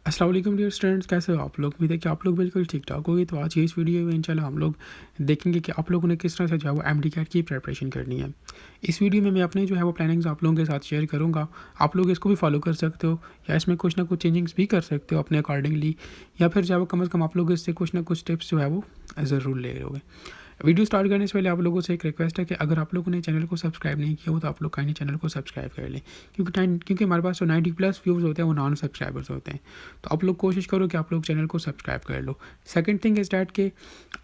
अस्सलाम वालेकुम dear students, कैसे हो आप लोग? उम्मीद है कि आप लोग बिल्कुल ठीक-ठाक होंगे। तो आज की इस वीडियो में इंशाल्लाह हम लोग देखेंगे कि आप लोगों ने किस तरह से जो है वो एमडी कैट की प्रिपरेशन करनी है। इस वीडियो में मैं अपने जो है वो प्लानिंग्स आप लोगों के साथ शेयर करूँगा। आप लोग इसको भी फॉलो कर सकते हो या इसमें कुछ ना कुछ चेंजिंग्स भी कर सकते हो अपने अकॉर्डिंगली, या फिर जो है वो कम से कम आप लोग इससे कुछ ना कुछ टिप्स जो है वो ज़रूर ले लोगे। वीडियो स्टार्ट करने से पहले आप लोगों से एक रिक्वेस्ट है कि अगर आप लोगों ने चैनल को सब्सक्राइब नहीं किया हो तो आप लोग काइंडली चैनल को सब्सक्राइब कर लें, क्योंकि हमारे पास जो 90+ व्यूज़ होते हैं वो नॉन सब्सक्राइबर्स होते हैं। तो आप लोग कोशिश करो कि आप लोग चैनल को सब्सक्राइब कर लो। सेकंड थिंग इज़ डैट कि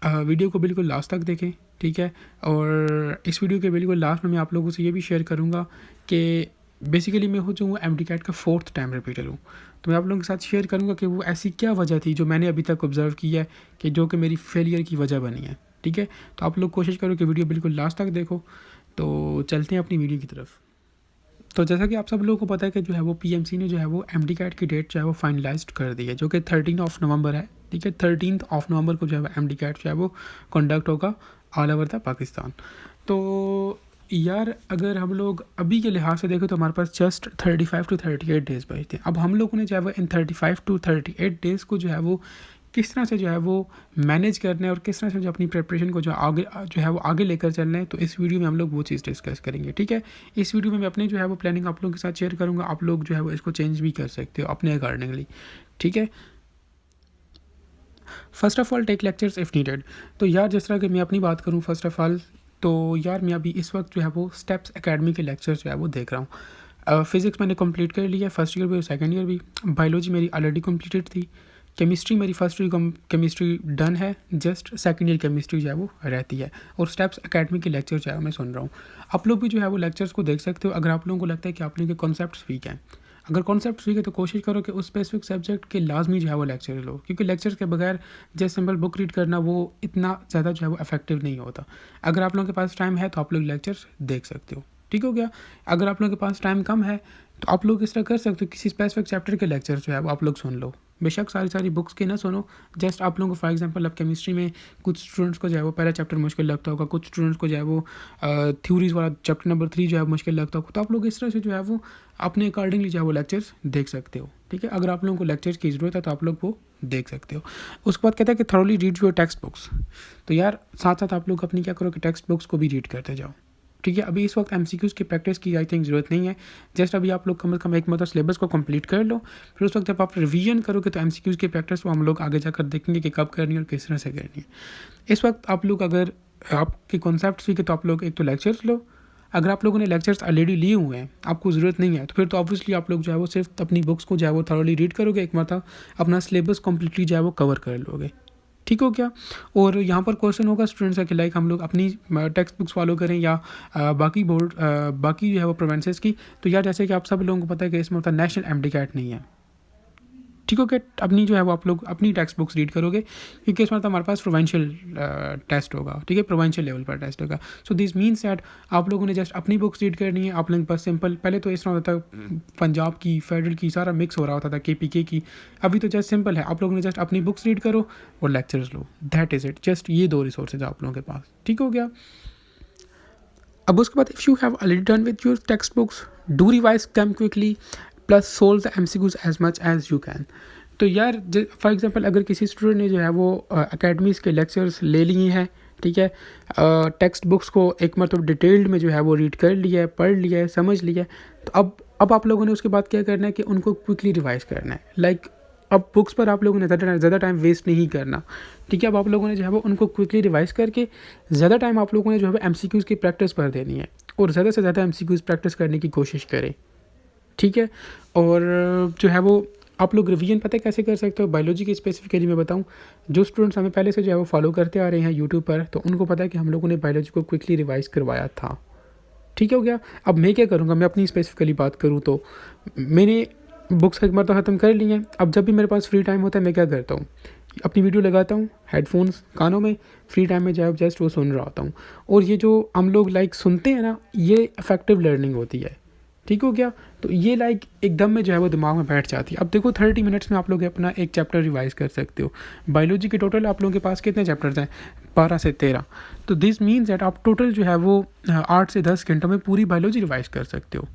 वीडियो को बिल्कुल लास्ट तक देखें, ठीक है। और इस वीडियो के बिल्कुल लास्ट में मैं आप लोगों से ये भी शेयर करूँगा कि बेसिकली मैं जो हूँ एमडी कैट का 4th टाइम रिपीटर हूँ। तो मैं आप लोगों के साथ शेयर करूँगा कि वो ऐसी क्या वजह थी जो मैंने अभी तक ऑब्ज़र्व की है कि जो कि मेरी फेलियर की वजह बनी है, ठीक है। तो आप लोग कोशिश करो कि वीडियो बिल्कुल लास्ट तक देखो। तो चलते हैं अपनी वीडियो की तरफ। तो जैसा कि आप सब लोगों को पता है कि जो है वो पीएमसी ने जो है वो एमडी कैट की डेट जो है वो फाइनलाइज्ड कर दी है, जो कि 13 नवंबर है, ठीक है। 13 नवंबर को जो है एमडी कैट जो है वो कंडक्ट होगा ऑल ओवर द पाकिस्तान। तो यार अगर हम लोग अभी के लिहाज से देखें तो हमारे पास जस्ट 35 टू 38 डेज़ बचते हैं। अब हम लोगों ने जो है वो इन 35 टू 38 डेज़ को जो है वो किस तरह से जो है वो मैनेज करना है और किस तरह से जो अपनी प्रिपरेशन को जो है वो आगे लेकर चलना है, तो इस वीडियो में हम लोग वो चीज़ डिस्कस करेंगे, ठीक है। इस वीडियो में मैं अपनी जो है वो प्लानिंग आप लोगों के साथ शेयर करूँगा। आप लोग जो है वो इसको चेंज भी कर सकते हो अपने अकॉर्डिंगली, ठीक है। First of all take lectures if needed. तो यार जिस तरह कि मैं अपनी बात करूँ फर्स्ट ऑफ़ ऑल, तो यार मैं अभी इस वक्त जो है वो स्टेप्स एकेडमी के लेक्चर्स जो है वो देख रहा हूँ। फिज़िक्स मैंने कंप्लीट कर लिया, फर्स्ट ईयर भी और सेकंड ईयर भी। बायोलॉजी मेरी ऑलरेडी कंप्लीटेड थी। केमिस्ट्री मेरी फर्स्ट ईयर केमिस्ट्री डन है, जस्ट सेकंड ईयर केमिस्ट्री जो है वो रहती है। और स्टेप्स एकेडमी के लेक्चर जो है मैं सुन रहा हूँ। आप लोग भी जो है वो लेक्चर्स को देख सकते हो अगर आप लोगों को लगता है कि आप लोगों के कॉन्सेप्ट वीक हैं। अगर कॉन्सेप्ट वीक है तो कोशिश करो कि उस स्पेसिफिक सब्जेक्ट के लाजमी जो है वो लेक्चर लो, क्योंकि लेक्चर्स के बगैर जस्ट सिंपल बुक रीड करना वो इतना ज़्यादा जो है वो इफेक्टिव नहीं होता। अगर आप लोगों के पास टाइम है तो आप लोग लेक्चर्स देख सकते हो, ठीक हो गया। अगर आप लोगों के पास टाइम कम है तो आप लोग इस तरह कर सकते हो, किसी स्पेसिफिक चैप्टर के लेक्चर जो है वो आप लोग सुन लो। बेशक सारी बुक्स के ना सुनो, जस्ट आप लोगों को फॉर एग्जांपल अब केमिस्ट्री में कुछ स्टूडेंट्स को जो है वो पहला चैप्टर मुश्किल लगता होगा, कुछ स्टूडेंट्स को जो है वो थ्योरीज वाला चैप्टर नंबर 3 जो है मुश्किल लगता होगा। तो आप लोग इस तरह से जो है वो अपने अकॉर्डिंगली जो है वो लेक्चर्स देख सकते हो, ठीक है। अगर आप लोगों को लेक्चर्स की ज़रूरत है तो आप लोग वो देख सकते हो। उसके बाद कहता है कि thoroughly read your text books. तो यार साथ साथ आप लोग अपनी क्या करो कि टेक्स्ट बुक्स को भी रीड करते जाओ, ठीक है। अभी इस वक्त एमसीक्यूज़ की प्रैक्टिस की आई थिंक ज़रूरत नहीं है। जस्ट अभी आप लोग कम से कम एक मतलब सिलेबस को कंप्लीट कर लो, फिर उस वक्त जब आप रिवीजन करोगे तो एमसीक्यूज़ की प्रैक्टिस को हम लोग आगे जाकर देखेंगे कि कब करनी है और किस तरह से करनी है। इस वक्त आप लोग अगर आपके कॉन्सेप्ट सीखे तो आप लोग एक तो लेक्चर्स लो। अगर आप लोगों ने लेक्चर्स ऑलरेडी लिए हुए हैं, आपको ज़रूरत नहीं है, तो फिर तो ऑब्वियसली आप लोग जो है वो सिर्फ अपनी बुक्स को जो है वो थॉरोली रीड करोगे, एक मतलब अपना सिलेबस कम्प्लीटली जो है वो कवर कर लोगे, ठीक हो क्या। और यहाँ पर क्वेश्चन होगा स्टूडेंट्स का कि लाइक हम लोग अपनी टेक्स्ट बुक्स फॉलो करें या बाकी जो है वो प्रोविंसेस की। तो यार जैसे कि आप सब लोगों को पता है कि इसमें होता है नेशनल एमडी कैट नहीं है, ठीक हो क्या। अपनी जो है वो आप लोग अपनी टेक्स्ट बुक्स रीड करोगे, क्योंकि इसमें तो हमारे पास प्रोविंशियल टेस्ट होगा, ठीक है, प्रोविंशियल लेवल पर टेस्ट होगा। सो दिस मीन्स दैट आप लोगों ने जस्ट अपनी बुक्स रीड करनी है। आप लोगों के पास सिंपल पहले तो इस तरह होता था, पंजाब की, फेडरल की, सारा मिक्स हो रहा होता था, केपीके की। अभी तो जस्ट सिंपल है, आप लोगों ने जस्ट अपनी बुक्स रीड करो और lectures low, that is it. Just ये 2 रिसोर्सेज आप लोगों के पास, ठीक हो गया। अब उसके बाद if you have already done with your text books, do revise them quickly plus solve the MCQs as much as you can. तो यार फॉर एग्जांपल अगर किसी स्टूडेंट ने जो है वो एकेडमीज़ के लेक्चर्स ले लिए हैं, ठीक है, टेक्स्ट बुक्स को एक मतलब डिटेल्ड में जो है वो रीड कर लिया है, पढ़ लिया है, समझ लिया है, तो अब आप लोगों ने उसके बाद क्या करना है कि उनको क्विकली रिवाइज करना है। लाइक अब बुक्स पर आप लोगों ने ज़्यादा टाइम वेस्ट नहीं करना, ठीक है। अब आप लोगों ने जो है वो उनको क्विकली रिवाइज करके ज़्यादा टाइम आप लोगों ने जो है एमसीक्यूज़ की प्रैक्टिस पर देनी है, और ज़्यादा से ज़्यादा एमसीक्यूज़ प्रैक्टिस करने की कोशिश करें, ठीक है। और जो है वो आप लोग रिवीजन पता है कैसे कर सकते हो। बायोलॉजी की स्पेसिफिकली मैं बताऊं, जो स्टूडेंट्स हमें पहले से जो है वो फॉलो करते आ रहे हैं यूट्यूब पर, तो उनको पता है कि हम लोगों ने बायोलॉजी को क्विकली रिवाइज करवाया था, ठीक हो गया। अब मैं क्या करूँगा, मैं अपनी स्पेसिफिकली बात करूँ तो मैंने बुक्स एक बार तो ख़त्म कर ली हैं। अब जब भी मेरे पास फ्री टाइम होता है मैं क्या करता हूँ, अपनी वीडियो लगाता हूँ, हेडफोन्स कानों में, फ्री टाइम में जो है जस्ट वो सुन रहा होता हूँ। और ये जो हम लोग लाइक सुनते हैं ना, ये इफेक्टिव लर्निंग होती है, ठीक हो गया। तो ये लाइक एकदम में जो है वो दिमाग में बैठ जाती है। अब देखो 30 मिनट्स में आप लोग अपना एक चैप्टर रिवाइज कर सकते हो। बायोलॉजी के टोटल आप लोगों के पास कितने चैप्टर्स हैं, 12 से 13। तो दिस मीन्स दैट आप टोटल जो है वो 8 से 10 घंटों में पूरी बायोलॉजी रिवाइज कर सकते हो।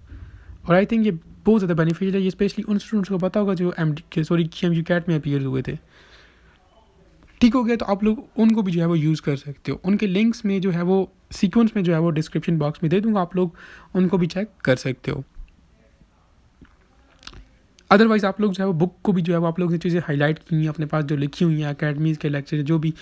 और आई थिंक ये बहुत ज़्यादा बेनिफिशियल है। ये स्पेशली उन स्टूडेंट्स को पता होगा जो QMG कैट में अपीयर हुए थे। ठीक हो गया, तो आप लोग उनको भी जो है वो यूज़ कर सकते हो। उनके लिंक्स में जो है वो सीक्वेंस में जो है वो डिस्क्रिप्शन बॉक्स में दे दूँगा, आप लोग उनको भी चेक कर सकते हो। अदरवाइज़ आप लोग जो है वो बुक को भी जो है वो आप लोग ये चीज़ें हाईलाइट की हुई हैं अपने पास जो लिखी हुई हैं अकेडमीज़ के लेक्चर जो भी,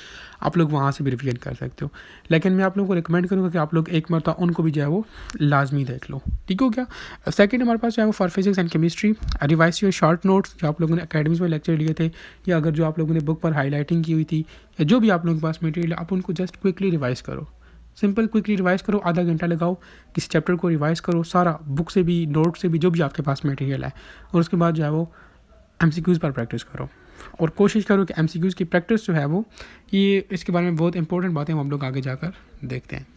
आप लोग वहाँ से भी रिवीजन कर सकते हो। लेकिन मैं आप लोगों को रिकमेंड करूँगा कि आप लोग एक मरतबा उनको भी जो है वो लाजमी देख लो। ठीक हो गया। सेकंड हमारे पास जो है वो for physics and chemistry revise your short notes जो आप लोगों ने अकेडमीज़ में लेक्चर लिए थे, या अगर जो आप लोगों ने बुक पर हाईलाइटिंग की हुई थी, या जो भी आप लोगों के पास मटेरियल है, आप उनको जस्ट क्विकली रिवाइज़ करो। सिंपल क्विकली रिवाइज़ करो, आधा घंटा लगाओ, किसी चैप्टर को रिवाइज़ करो सारा, बुक से भी, नोट से भी, जो भी आपके पास मटेरियल है, और उसके बाद जो है वो MCQs पर प्रैक्टिस करो। और कोशिश करो कि MCQs की प्रैक्टिस जो है वो, ये इसके बारे में बहुत इंपॉर्टेंट बातें हम लोग आगे जाकर देखते हैं।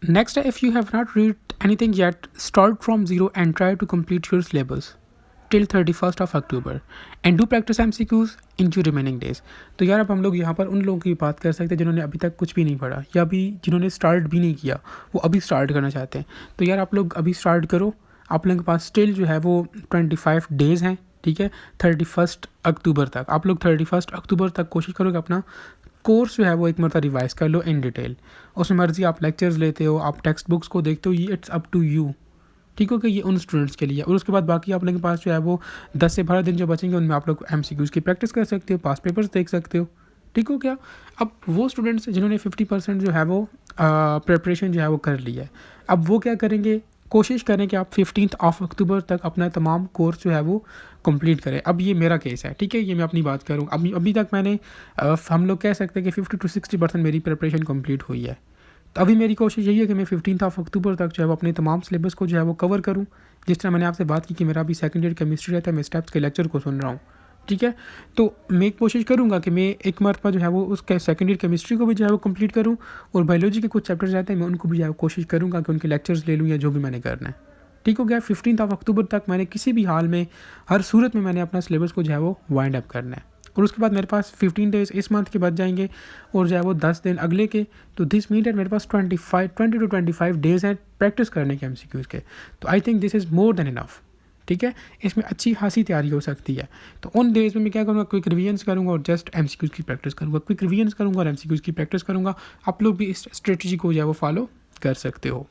नेक्स्ट है, if you have not read anything yet, start from zero and try to complete your syllabus till 31 October and do practice MCQs in to remaining days. तो यार अब हम लोग यहाँ पर उन लोगों की बात कर सकते हैं जिन्होंने अभी तक कुछ भी नहीं पढ़ा, या अभी जिन्होंने स्टार्ट भी नहीं किया, वो अभी स्टार्ट करना चाहते हैं। तो यार आप लोग अभी स्टार्ट करो। आप लोगों के पास स्टिल जो है वो 25 डेज़ हैं, ठीक है, 31 अक्टूबर तक। आप लोग 31 अक्टूबर तक कोशिश करो कि अपना कोर्स जो है वो एक मरतबा रिवाइज़ कर लो इन डिटेल। उसमें मर्ज़ी आप लेक्चर्स लेते हो, आप टेक्स्ट बुक्स को देखते हो, ये इट्स अप टू यू। ठीक हो कि ये उन स्टूडेंट्स के लिए। और उसके बाद बाकी आप लोगों के पास जो है वो 10 से 12 दिन जो बचेंगे उनमें आप लोग MCQs की प्रैक्टिस कर सकते हो, पास पेपर्स देख सकते हो। ठीक हो क्या। अब वो स्टूडेंट्स जिन्होंने 50% जो है वो प्रिपरेशन जो है वो कर लिया है, अब वो क्या करेंगे, कोशिश करें कि आप 15 अक्टूबर तक अपना तमाम कोर्स जो है वो कंप्लीट करें। अब ये मेरा केस है, ठीक है, ये मैं अपनी बात करूँ। अभी तक मैंने हम लोग कह सकते हैं कि 50 to 60% मेरी प्रिपरेशन कंप्लीट हुई है। तो अभी मेरी कोशिश यही है कि मैं 15 अक्टूबर तक जो है वो अपने तमाम सिलेबस को जो है वो कवर करूँ। जिस तरह मैंने आपसे बात की कि मेरा अभी सेकंड ईयर केमिस्ट्री रहता है, मैं स्टेप्स के लेक्चर को सुन रहा हूँ, ठीक है। तो मैं कोशिश करूँगा कि मैं एक मरतबा जो है वो उसके सेकंड ईयर केमिस्ट्री को भी जो है वो कंप्लीट करूँ, और बायोलॉजी के कुछ चैप्टर्स रहते हैं मैं उनको भी जो है कोशिश करूँगा कि उनके लेक्चर्स ले लूँ, या जो भी मैंने करना है। ठीक हो गया। 15 अक्टूबर तक मैंने किसी भी हाल में, हर सूरत में मैंने अपना सिलेबस को जो है वो वाइंड अप करना है। और उसके बाद मेरे पास 15 डेज़ इस मंथ के बच जाएंगे, और जो है वो 10 दिन अगले के। तो दिस मीन दैट मेरे पास 20 to 25 डेज़ हैं प्रैक्टिस करने के MCQs के। तो I think this is more than enough, ठीक है। इसमें अच्छी खासी तैयारी हो सकती है। तो उन डेज़ में मैं क्या करूँगा, क्विक रिवीजन्स करूँगा और जस्ट MCQs की प्रैक्टिस करूँगा, क्विक रिवीजन्स करूँगा और MCQs की प्रैक्टिस करूँगा। आप लोग भी इस स्ट्रेटजी को जो है वो फॉलो कर सकते हो।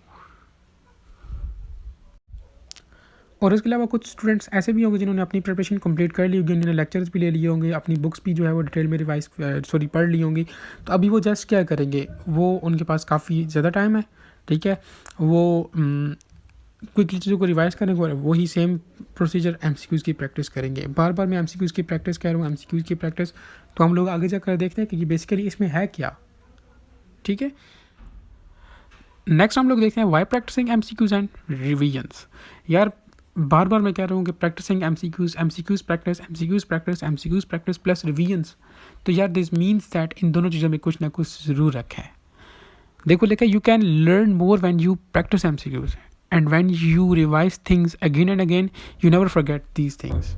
और इसके अलावा कुछ स्टूडेंट्स ऐसे भी होंगे जिन्होंने अपनी प्रिपरेशन कंप्लीट कर ली होगी, उन्होंने लेक्चर्स भी ले लिए होंगे, अपनी बुक्स भी जो है वो डिटेल में पढ़ ली होंगी। तो अभी वो जस्ट क्या करेंगे, वो उनके पास काफ़ी ज़्यादा टाइम है, ठीक है, वो क्विकली चीज़ों को रिवाइज करेंगे और वही सेम प्रोसीजर MCQs की प्रैक्टिस करेंगे। बार बार मैं MCQs की प्रैक्टिस कह रहा हूँ, MCQs की प्रैक्टिस। तो हम लोग आगे जाकर देखते हैं कि बेसिकली इसमें है क्या, ठीक है। नेक्स्ट हम लोग देखते हैं why practising MCQs and revisions. यार बार बार मैं कह रहा हूँ कि practising MCQs practice plus revisions. तो यार दिस मीन्स दैट इन दोनों चीज़ों में कुछ ना कुछ ज़रूर रखा है। देखो लिखा, you can learn more when you practice MCQs and when you revise things again and again you never forget these things.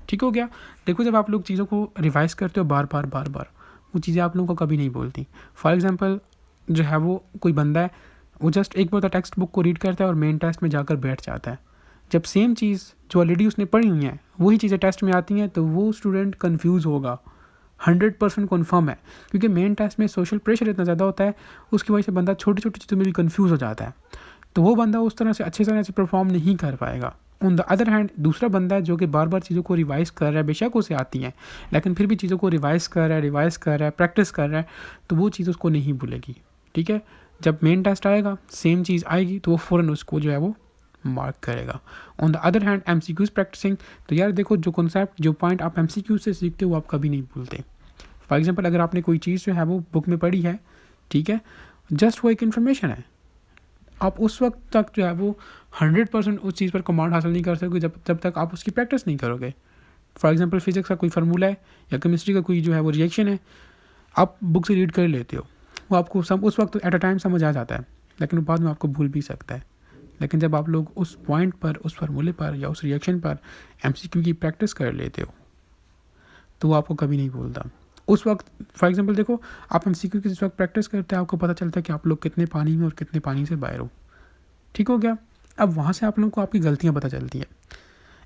ठीक हो गया। देखो जब आप लोग चीज़ों को रिवाइज करते हो बार बार वो चीज़ें आप लोगों को कभी नहीं बोलती। फॉर एग्जाम्पल जो है वो कोई बंदा है, वो जस्ट एक बार टेक्स्ट बुक को रीड करता है और मेन टेस्ट में जाकर बैठ जाता है। जब सेम चीज़ जो ऑलरेडी उसने पढ़ी हुई है वही चीज़ें टेस्ट में आती हैं, तो वो स्टूडेंट कंफ्यूज होगा, 100% कन्फर्म है। क्योंकि मेन टेस्ट में सोशल प्रेशर इतना ज़्यादा होता है, उसकी वजह से बंदा छोटी छोटी चीज़ों में भी कंफ्यूज हो जाता है। तो वो बंदा उस तरह से अच्छे तरह से परफॉर्म नहीं कर पाएगा। ऑन द अदर हैंड दूसरा बंदा है जो कि बार बार चीज़ों को रिवाइज़ कर रहा है, बेशक उसे आती हैं लेकिन फिर भी चीज़ों को रिवाइज़ कर रहा है, प्रैक्टिस कर रहा है, तो वो चीज़ उसको नहीं भूलेगी। ठीक है, जब मेन टेस्ट आएगा सेम चीज़ आएगी तो वो फ़ौरन उसको जो है वो मार्क करेगा। On the other hand MCQs practising, तो यार देखो जो कॉन्सेप्ट जो पॉइंट आप MCQ से सीखते हो वो आप कभी नहीं भूलते। फॉर एग्जांपल अगर आपने कोई चीज़ जो है वो बुक में पढ़ी है, ठीक है, जस्ट वो एक इन्फॉर्मेशन है, आप उस वक्त तक जो है वो 100% उस चीज़ पर कमांड हासिल नहीं कर सकते जब तक आप उसकी प्रैक्टिस नहीं करोगे। फॉर एग्जांपल फिजिक्स का कोई फार्मूला है या केमिस्ट्री का कोई जो है वो रिएक्शन है, आप बुक से रीड कर लेते हो, वो आपको उस वक्त एट अ टाइम समझ आ जाता है, लेकिन बाद में आपको भूल भी सकता है। लेकिन जब आप लोग उस पॉइंट पर, उस फार्मूले पर या उस रिएक्शन पर MCQ की प्रैक्टिस कर लेते हो तो वो आपको कभी नहीं भूलता। उस वक्त फॉर एग्जांपल देखो, आप MCQ की जिस वक्त प्रैक्टिस करते हैं आपको पता चलता है कि आप लोग कितने पानी में और कितने पानी से बाहर हो। ठीक हो गया। अब वहाँ से आप लोगों को आपकी गलतियाँ पता चलती हैं।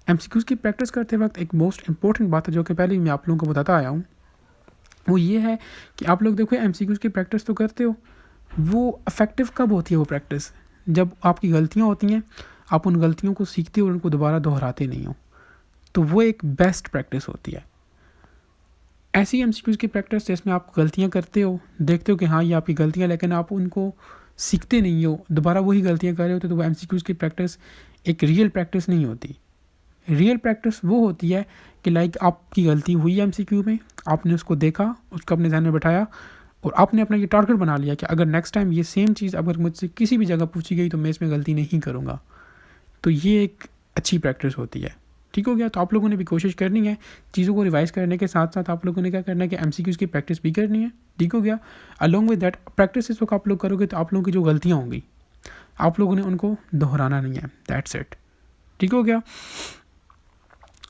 एमसीक्यूज़ की प्रैक्टिस करते वक्त एक मोस्ट इंपॉर्टेंट बात है जो कि पहले ही मैं आप लोगों को बताता आया हूँ, वो ये है कि आप लोग देखो एमसीक्यूज़ की प्रैक्टिस तो करते हो, वो इफ़ेक्टिव कब होती है वो प्रैक्टिस? जब आपकी गलतियाँ होती हैं, आप उन गलतियों को सीखते हो और उनको दोबारा दोहराते नहीं हो, तो वो एक बेस्ट प्रैक्टिस होती है। ऐसी एमसीक्यूज़ की प्रैक्टिस जिसमें आप गलतियाँ करते हो, देखते हो कि हाँ ये आपकी गलतियाँ, लेकिन आप उनको सीखते नहीं हो, दोबारा वही गलतियाँ कर रहे होते, तो वो एमसीक्यूज़ की प्रैक्टिस एक रियल प्रैक्टिस नहीं होती। रियल प्रैक्टिस वो होती है कि लाइक आपकी गलती हुई एमसीक्यू में, आपने उसको देखा, उसको अपने ध्यान में बैठाया और आपने अपना ये टारगेट बना लिया कि अगर नेक्स्ट टाइम ये सेम चीज़ अगर मुझसे किसी भी जगह पूछी गई तो मैं इसमें गलती नहीं करूँगा। तो ये एक अच्छी प्रैक्टिस होती है। ठीक हो गया? तो आप लोगों ने भी कोशिश करनी है चीज़ों को रिवाइज़ करने के साथ साथ आप लोगों ने क्या करना है कि एमसीक्यूज़ की प्रैक्टिस भी करनी है। ठीक हो गया? अलॉन्ग विद दैट प्रैक्टिस इस वक्त आप लोग करोगे तो आप लोगों की जो गलतियाँ होंगी आप लोगों ने उनको दोहराना नहीं है। That's it. ठीक हो गया?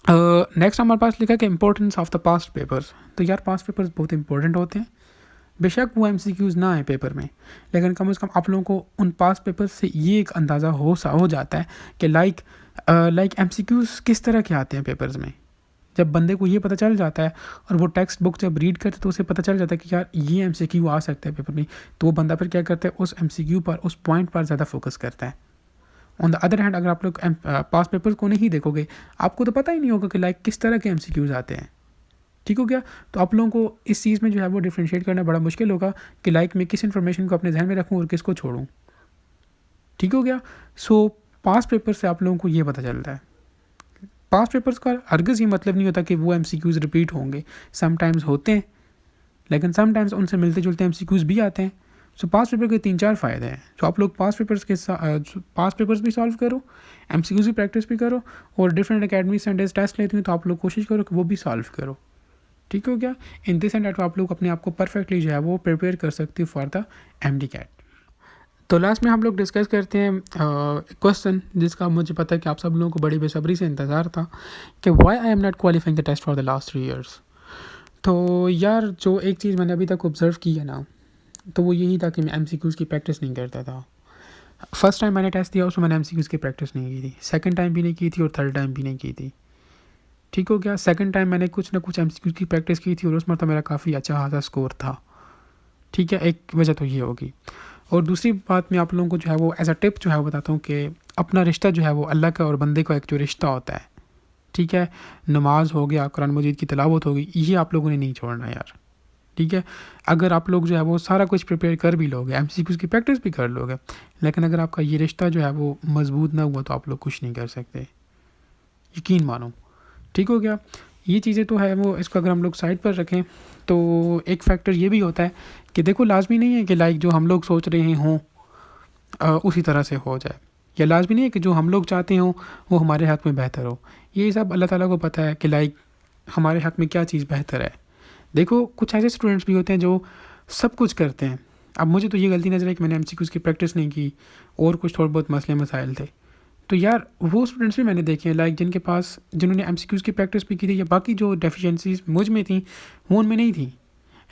नेक्स्ट हमारे पास लिखा है कि importance of the past papers. तो यार पास्ट पेपर्स बहुत इंपॉर्टेंट होते हैं, बेशक वो एमसीक्यूज़ ना आए पेपर में, लेकिन कम से कम आप लोगों को उन पास्ट पेपर्स से ये एक अंदाज़ा हो जाता है कि लाइक एमसीक्यूज़ किस तरह के आते हैं पेपर्स में। जब बंदे को ये पता चल जाता है और वो टेक्स्ट बुक जब रीड करते तो उसे पता चल जाता है कि यार ये एमसीक्यू आ सकता है पेपर में, तो वो बंदा फिर क्या करता है उस एमसीक्यू पर, उस पॉइंट पर ज़्यादा फोकस करता है। ऑन द अदर हैंड अगर आप लोग पास्ट पेपर्स को नहीं देखोगे, आपको तो पता ही नहीं होगा कि लाइक किस तरह के एमसीक्यूज़ आते हैं। ठीक हो गया? तो आप लोगों को इस चीज़ में जो है वो डिफरेंशिएट करना बड़ा मुश्किल होगा कि लाइक मैं किस इन्फॉर्मेशन को अपने ध्यान में रखूँ और किसको छोड़ूँ। ठीक हो गया? सो पास्ट पेपर से आप लोगों को ये पता चलता है। पास्ट पेपर्स का हरगिज़ ये मतलब नहीं होता कि वो एमसीक्यूज़ रिपीट होंगे, समटाइम्स होते हैं, लेकिन समटाइम्स उनसे मिलते जुलते एमसीक्यूज़ भी आते हैं। सो पास्ट पेपर के 3-4 फ़ायदे हैं। तो आप लोग पास्ट पेपर्स भी सॉल्व करो, एमसीक्यूज़ भी प्रैक्टिस भी करो और डिफरेंट अकेडमी संडेज टेस्ट लेती हूँ तो आप लोग कोशिश करो कि वो भी सॉल्व करो। ठीक हो गया? इन दिस एंड दैट आप लोग अपने आप को परफेक्टली जो है वो प्रिपेयर कर सकते हो फॉर द एमडी कैट। तो लास्ट में हम लोग डिस्कस करते हैं क्वेश्चन जिसका मुझे पता है कि आप सब लोगों को बड़ी बेसब्री से इंतज़ार था कि why I am not qualifying the test for the last 3 years. तो यार जो एक चीज़ मैंने अभी तक ऑब्ज़र्व की है ना, तो वो यही था कि मैं एमसीक्यूज़ की प्रैक्टिस नहीं करता था। फर्स्ट टाइम मैंने टेस्ट दिया उसमें मैंने एमसीक्यूज़ की प्रैक्टिस नहीं की थी, सेकंड टाइम भी नहीं की थी और थर्ड टाइम भी नहीं की थी। ठीक हो गया? सेकंड टाइम मैंने कुछ ना कुछ एमसीक्यूज़ की प्रैक्टिस की थी और उसमें तो मेरा काफ़ी अच्छा खासा स्कोर था। ठीक है? एक वजह तो ये होगी और दूसरी बात मैं आप लोगों को जो है वो एज अ टिप जो है वो बताता हूँ कि अपना रिश्ता जो है वो अल्लाह का और बंदे का एक जो रिश्ता होता है, ठीक है, नमाज हो गया, कुरान मजीद की तिलावत हो गई, ये आप लोगों ने नहीं छोड़ना यार। ठीक है? अगर आप लोग जो है वो सारा कुछ प्रिपेयर कर भी लोगे, एमसीक्यूज़ की प्रैक्टिस भी कर लोगे, लेकिन अगर आपका ये रिश्ता जो है वो मजबूत ना हुआ तो आप लोग कुछ नहीं कर सकते, यकीन मानो। ठीक हो गया? ये चीज़ें तो है वो, इसको अगर हम लोग साइड पर रखें तो एक फैक्टर ये भी होता है कि देखो लाजमी नहीं है कि लाइक जो हम लोग सोच रहे हों उसी तरह से हो जाए, या लाजमी नहीं है कि जो हम लोग चाहते हों वो हमारे हक़ में बेहतर हो। ये सब अल्लाह ताला को पता है कि लाइक हमारे हक़ में क्या चीज़ बेहतर है। देखो कुछ ऐसे स्टूडेंट्स भी होते हैं जो सब कुछ करते हैं। अब मुझे तो ये गलती नज़र आई कि मैंने एमसीक्यूज़ की प्रैक्टिस नहीं की और कुछ थोड़े बहुत मसले मसाइल थे। तो यार वो स्टूडेंट्स भी मैंने देखे हैं लाइक जिनके पास, जिन्होंने एमसीक्यूज़ की प्रैक्टिस भी की थी या बाकी जो डेफिशिएंसीज मुझ में थी वो उनमें नहीं थी,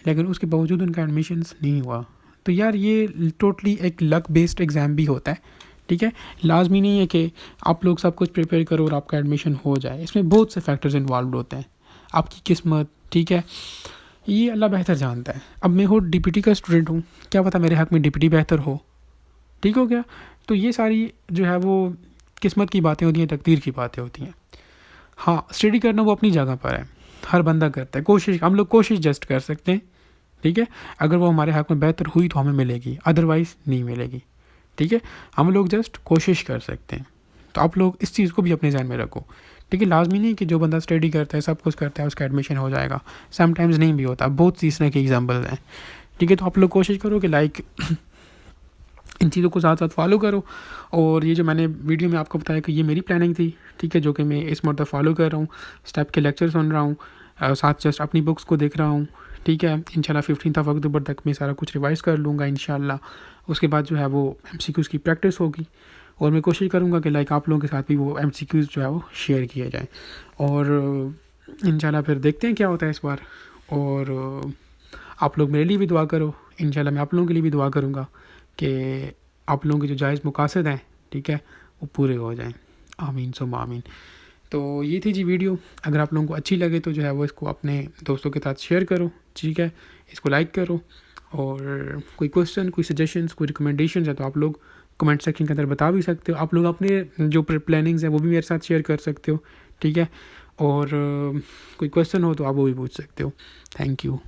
लेकिन उसके बावजूद उनका एडमिशन्स नहीं हुआ। तो यार ये टोटली एक लक बेस्ड एग्ज़ाम भी होता है। ठीक है? लाजमी नहीं है कि आप लोग सब कुछ प्रिपेयर करो और आपका एडमिशन हो जाए, इसमें बहुत से फैक्टर्स इन्वॉल्व होते हैं, आपकी किस्मत। ठीक है? ये अल्लाह बेहतर जानता है। अब मैं हो डीपीटी का स्टूडेंट हूँ, क्या पता मेरे हक़ में डीपीटी बेहतर हो। ठीक हो गया? तो ये सारी जो है वो किस्मत की बातें होती हैं, तकदीर की बातें होती हैं। हाँ, स्टडी करना वो अपनी जगह पर है, हर बंदा करता है कोशिश, हम लोग कोशिश जस्ट कर सकते हैं। ठीक है? अगर वो हमारे हक़ में बेहतर हुई तो हमें मिलेगी, अदरवाइज़ नहीं मिलेगी। ठीक है? हम लोग जस्ट कोशिश कर सकते हैं। तो आप लोग इस चीज़ को भी अपने ज़हन में रखो। ठीक है? लाजमी नहीं कि जो बंदा स्टडी करता है, सब कुछ करता है, उसका एडमिशन हो जाएगा। समटाइम्स नहीं भी होता, बहुत सी इस तरह के एग्जाम्पल्स हैं। ठीक है? तो आप लोग कोशिश करो कि लाइक इन चीज़ों को साथ साथ फॉलो करो। और ये जो मैंने वीडियो में आपको बताया कि ये मेरी प्लानिंग थी, ठीक है, जो कि मैं इस मरतबा फॉलो कर रहा हूँ, स्टेप के लेक्चर सुन रहा हूँ, साथ जस्ट अपनी बुक्स को देख रहा हूँ। ठीक है? इंशाल्लाह 15 अक्टूबर तक मैं सारा कुछ रिवाइज़ कर लूँगा इंशाल्लाह। उसके बाद जो है वो एमसीक्यूज़ की प्रैक्टिस होगी और मैं कोशिश करूँगा कि लाइक आप लोगों के साथ भी वो एमसीक्यूज़ जो है वो शेयर किए जाएँ। और इंशाल्लाह फिर देखते हैं क्या होता है इस बार। और आप लोग मेरे लिए भी दुआ करो, इंशाल्लाह मैं आप लोगों के लिए भी दुआ करूँगा कि आप लोगों के जो जायज़ मकासद हैं, ठीक है, वो पूरे हो जाएँ। आमीन सुम्मा आमीन। तो ये थी जी वीडियो। अगर आप लोगों को अच्छी लगे तो जो है वो इसको अपने दोस्तों के साथ शेयर करो, ठीक है? इसको लाइक करो, और कोई क्वेश्चन, कोई सजेशंस, कोई रिकमेंडेशंस है तो आप लोग कमेंट सेक्शन के अंदर बता भी सकते हो। आप लोग अपने जो प्लानिंग्स हैं वो भी मेरे साथ शेयर कर सकते हो, ठीक है? और कोई क्वेश्चन हो तो आप वो भी पूछ सकते हो। Thank you.